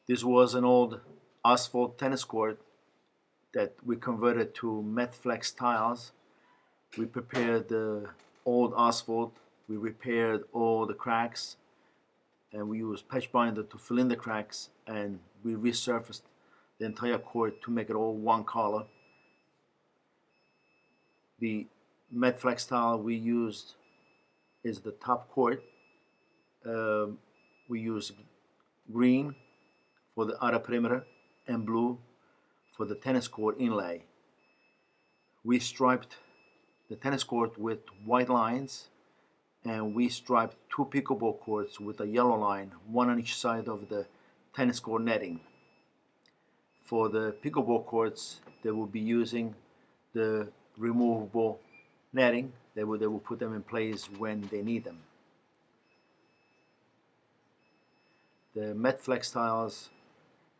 This was an old asphalt tennis court that we converted to Mateflex tiles. We prepared the old asphalt, we repaired all the cracks, and we used patch binder to fill in the cracks, and we resurfaced the entire court to make it all one color. The Mateflex tile we used is the top court. We use green for the outer perimeter and blue for the tennis court inlay. We striped the tennis court with white lines, and we striped two pickleball courts with a yellow line, one on each side of the tennis court netting. For the pickleball courts, they will be using the removable netting. They will put them in place when they need them. The Mateflex tiles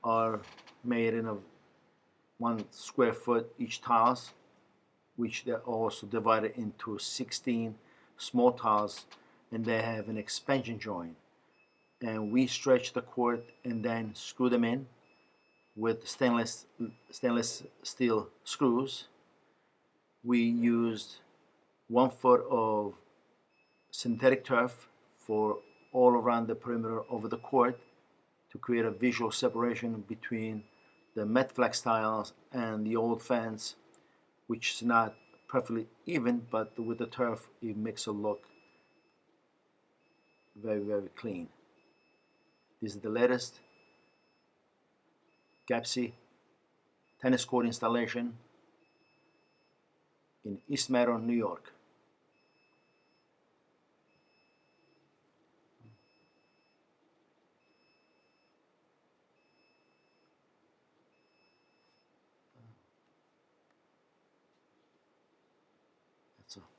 are made in a 1 square foot each tiles, which they're also divided into 16 small tiles, and they have an expansion joint. And we stretch the court and then screw them in with stainless steel screws. We used 1 foot of synthetic turf for all around the perimeter of the court to create a visual separation between the Mateflex tiles and the old fence, which is not perfectly even, but with the turf it makes it look very, very clean. This is the latest Gappsi tennis court installation in East Meadow, New York. That's all.